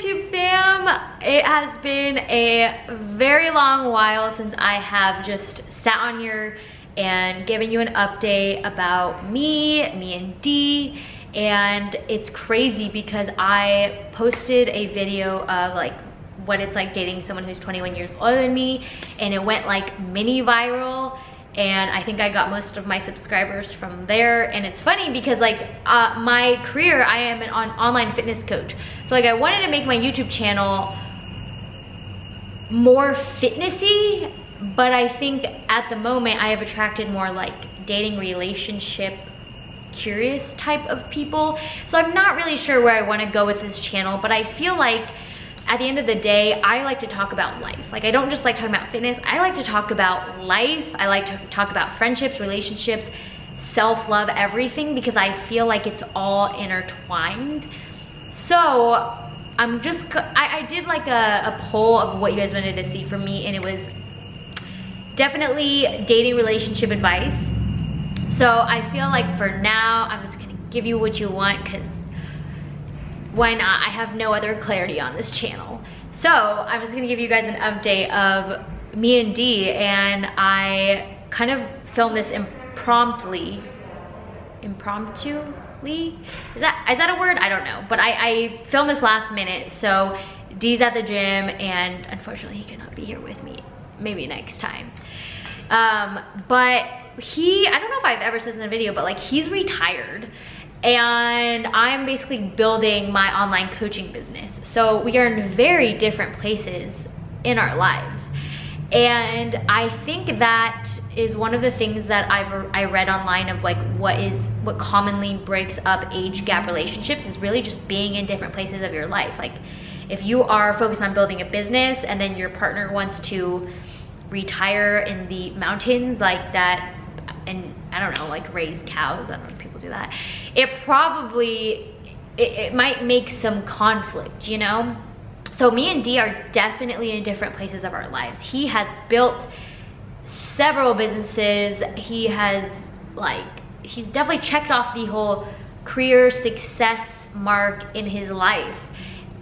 YouTube fam? It has been a very long while since I have just sat on here and given you an update about me and Dee. And it's crazy because I posted a video of like what it's like dating someone who's 21 years older than me, and it went like mini viral, and I think I got most of my subscribers from there. And it's funny because like my career, I am an online fitness coach, so like I wanted to make my YouTube channel more fitnessy, but I think at the moment I have attracted more like dating, relationship curious type of people. So I'm not really sure where I want to go with this channel, but I feel like at the end of the day, I like to talk about life. Like, I don't just like talking about fitness, I like to talk about life. I like to talk about friendships, relationships, self-love, everything, because I feel like it's all intertwined. So I did like a poll of what you guys wanted to see from me, and it was definitely dating, relationship advice. So I feel like for now, I'm just gonna give you what you want, because why not? I have no other clarity on this channel. So I'm just gonna give you guys an update of me and Dee, and I kind of filmed this impromptuli? Is that a word? I don't know, but I filmed this last minute. So Dee's at the gym, and unfortunately he cannot be here with me. Maybe next time. But I don't know if I've ever said in the video, but like he's retired, and I'm basically building my online coaching business. So we are in very different places in our lives. And I think that is one of the things that I read online of like what commonly breaks up age gap relationships is really just being in different places of your life. Like if you are focused on building a business and then your partner wants to retire in the mountains like that, and I don't know, like raise cows, I don't know if people do that, it might make some conflict, you know? So me and Dee are definitely in different places of our lives. He has built several businesses. He's definitely checked off the whole career success mark in his life.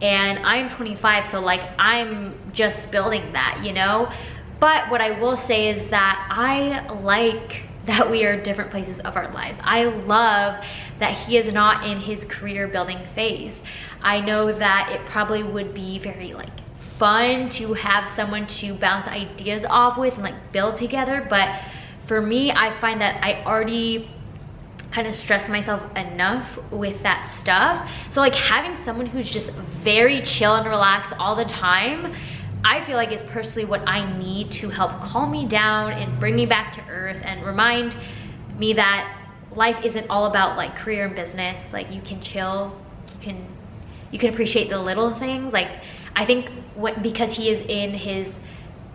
And I'm 25, so like I'm just building that, you know? But what I will say is that I like that we are different places of our lives. I love that he is not in his career building phase. I know that it probably would be very like fun to have someone to bounce ideas off with and like build together, but for me, I find that I already kind of stress myself enough with that stuff. So like having someone who's just very chill and relaxed all the time, I feel like it's personally what I need to help calm me down and bring me back to earth and remind me that life isn't all about like career and business. Like you can chill, you can appreciate the little things. Like I think because he is in his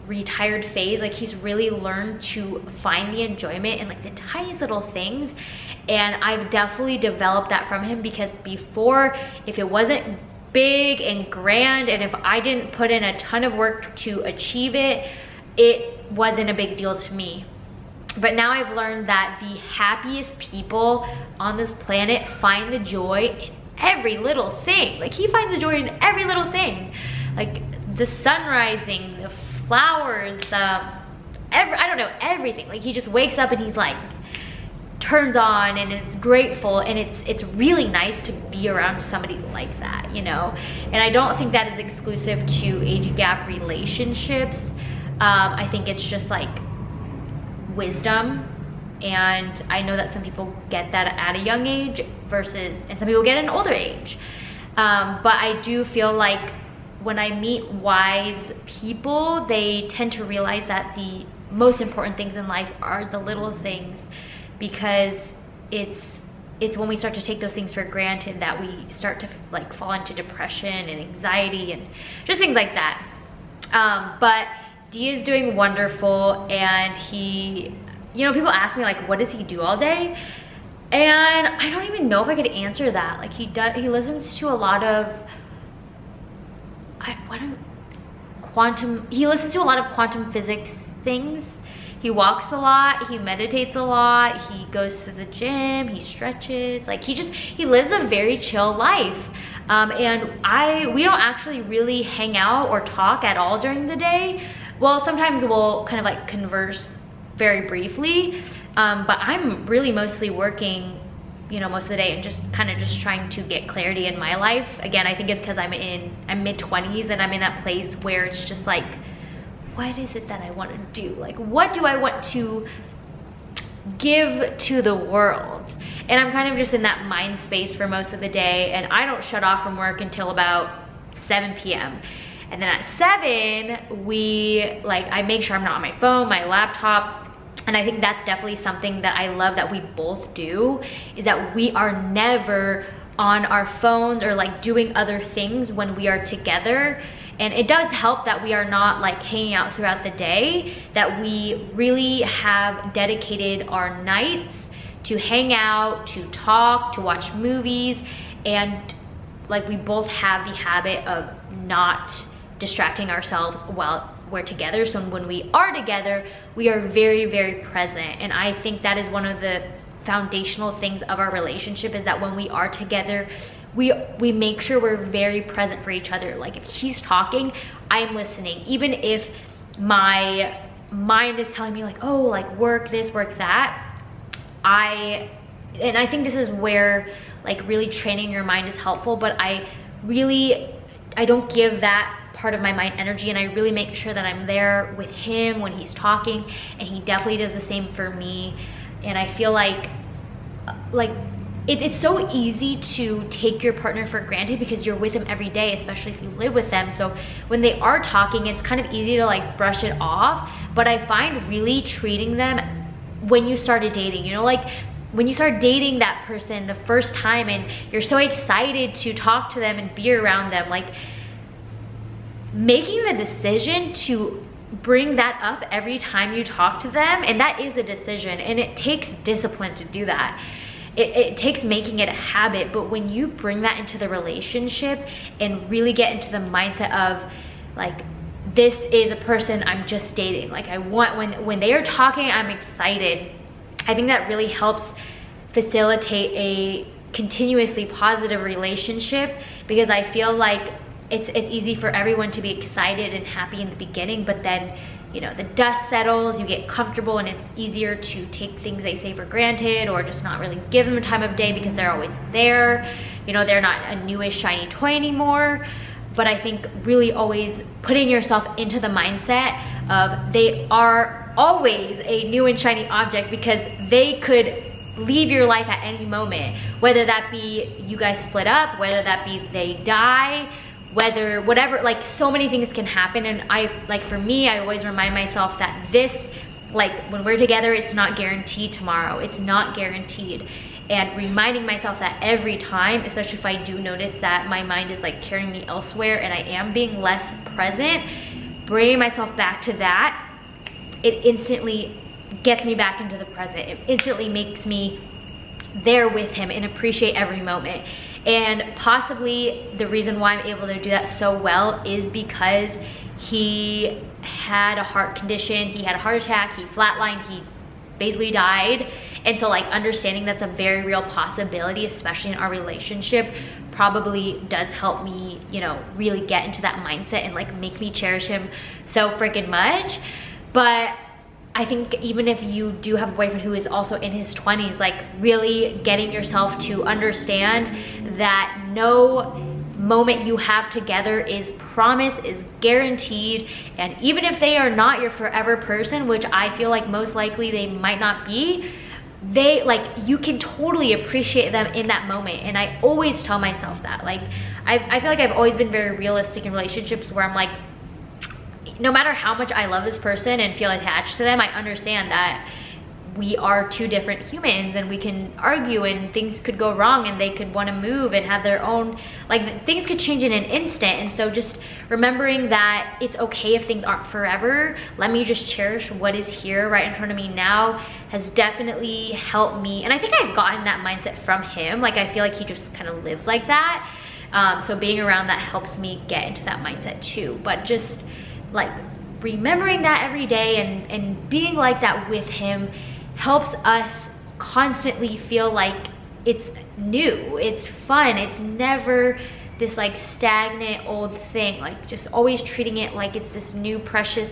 retired phase, like he's really learned to find the enjoyment in like the tiniest little things. And I've definitely developed that from him, because before, if it wasn't big and grand, and if I didn't put in a ton of work to achieve it, it wasn't a big deal to me. But now I've learned that the happiest people on this planet find the joy in every little thing. Like he finds the joy in every little thing, like the sun rising, the flowers, I don't know, everything. Like he just wakes up and he's like turns on and is grateful, and it's really nice to be around somebody like that, you know? And I don't think that is exclusive to age gap relationships. I think it's just like wisdom, and I know that some people get that at a young age and some people get at an older age. But I do feel like when I meet wise people, they tend to realize that the most important things in life are the little things, because it's when we start to take those things for granted that we start to like fall into depression and anxiety and just things like that. But Dee is doing wonderful, and he, you know, people ask me like, what does he do all day? And I don't even know if I could answer that. Like he listens to a lot of, he listens to a lot of quantum physics things. He walks a lot, he meditates a lot, he goes to the gym, he stretches. Like he lives a very chill life. And we don't actually really hang out or talk at all during the day. Well, sometimes we'll kind of like converse very briefly, but I'm really mostly working, you know, most of the day, and just trying to get clarity in my life. Again, I think it's because I'm mid-20s and I'm in that place where it's just like, what is it that I want to do? Like, what do I want to give to the world? And I'm kind of just in that mind space for most of the day, and I don't shut off from work until about 7 p.m. And then at 7, I make sure I'm not on my phone, my laptop. And I think that's definitely something that I love that we both do, is that we are never on our phones or like doing other things when we are together. And it does help that we are not like hanging out throughout the day, that we really have dedicated our nights to hang out, to talk, to watch movies. And like we both have the habit of not distracting ourselves while we're together. So when we are together, we are very, very present. And I think that is one of the foundational things of our relationship, is that when we are together, we make sure we're very present for each other. Like if he's talking, I'm listening. Even if my mind is telling me like, oh, like work this, work that. I think this is where like really training your mind is helpful, but I don't give that part of my mind energy, and I really make sure that I'm there with him when he's talking, and he definitely does the same for me. And I feel like it's so easy to take your partner for granted because you're with them every day, especially if you live with them. So when they are talking, it's kind of easy to like brush it off. But I find really treating them, when you started dating, you know, like when you start dating that person the first time and you're so excited to talk to them and be around them, like making the decision to bring that up every time you talk to them, and that is a decision, and it takes discipline to do that. It takes making it a habit. But when you bring that into the relationship and really get into the mindset of like, this is a person I'm just dating, like I want, when they are talking, I'm excited. I think that really helps facilitate a continuously positive relationship, because I feel like it's easy for everyone to be excited and happy in the beginning, but then, you know, the dust settles, you get comfortable, and it's easier to take things they say for granted, or just not really give them a time of day because they're always there. You know, they're not a newish shiny toy anymore. But I think really always putting yourself into the mindset of they are always a new and shiny object, because they could leave your life at any moment, whether that be you guys split up, whether that be they die, whatever, like so many things can happen. And for me, I always remind myself that this, like when we're together, it's not guaranteed tomorrow, it's not guaranteed. And reminding myself that every time, especially if I do notice that my mind is like carrying me elsewhere and I am being less present, bringing myself back to that, it instantly gets me back into the present. It instantly makes me there with him and appreciate every moment. And possibly the reason why I'm able to do that so well is because he had a heart condition, he had a heart attack, he flatlined, he basically died. And so like understanding that's a very real possibility, especially in our relationship, probably does help me, you know, really get into that mindset and like make me cherish him so freaking much. But I think even if you do have a boyfriend who is also in his 20s, like really getting yourself to understand that no moment you have together is promised, is guaranteed. And even if they are not your forever person, which I feel like most likely they might not be, you can totally appreciate them in that moment. And I always tell myself that, like I feel like I've always been very realistic in relationships, where I'm like, no matter how much I love this person and feel attached to them, I understand that we are two different humans, and we can argue and things could go wrong, and they could want to move and have their own, like things could change in an instant. And so just remembering that it's okay if things aren't forever, let me just cherish what is here right in front of me now, has definitely helped me. And I think I've gotten that mindset from him. Like I feel like he just kind of lives like that. So being around that helps me get into that mindset too. But just like remembering that every day and being like that with him helps us constantly feel like it's new, it's fun, it's never this like stagnant old thing, like just always treating it like it's this new precious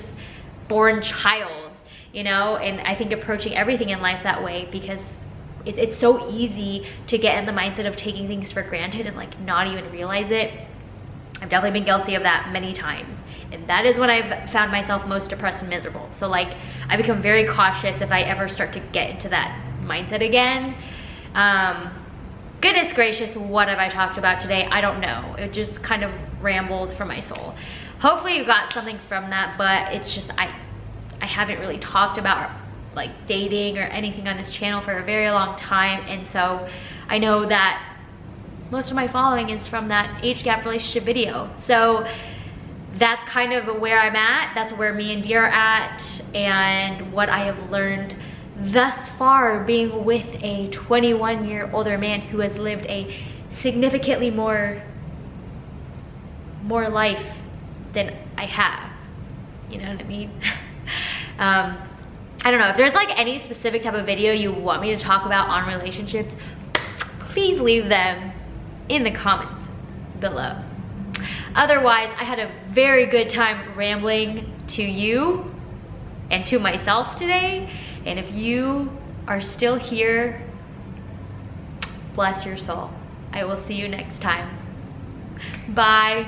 born child, you know? And I think approaching everything in life that way, because it's so easy to get in the mindset of taking things for granted and like not even realize it. I've definitely been guilty of that many times. And that is when I've found myself most depressed and miserable. So like, I become very cautious if I ever start to get into that mindset again. Goodness gracious, what have I talked about today? I don't know. It just kind of rambled from my soul. Hopefully you got something from that, but it's just, I haven't really talked about like dating or anything on this channel for a very long time. And so I know that most of my following is from that age gap relationship video. So that's kind of where I'm at. That's where me and Dee are at, and what I have learned thus far being with a 21-year older man who has lived a significantly more life than I have. You know what I mean? I don't know, if there's like any specific type of video you want me to talk about on relationships, please leave them in the comments below. Otherwise, I had a very good time rambling to you and to myself today. And if you are still here, bless your soul. I will see you next time. Bye.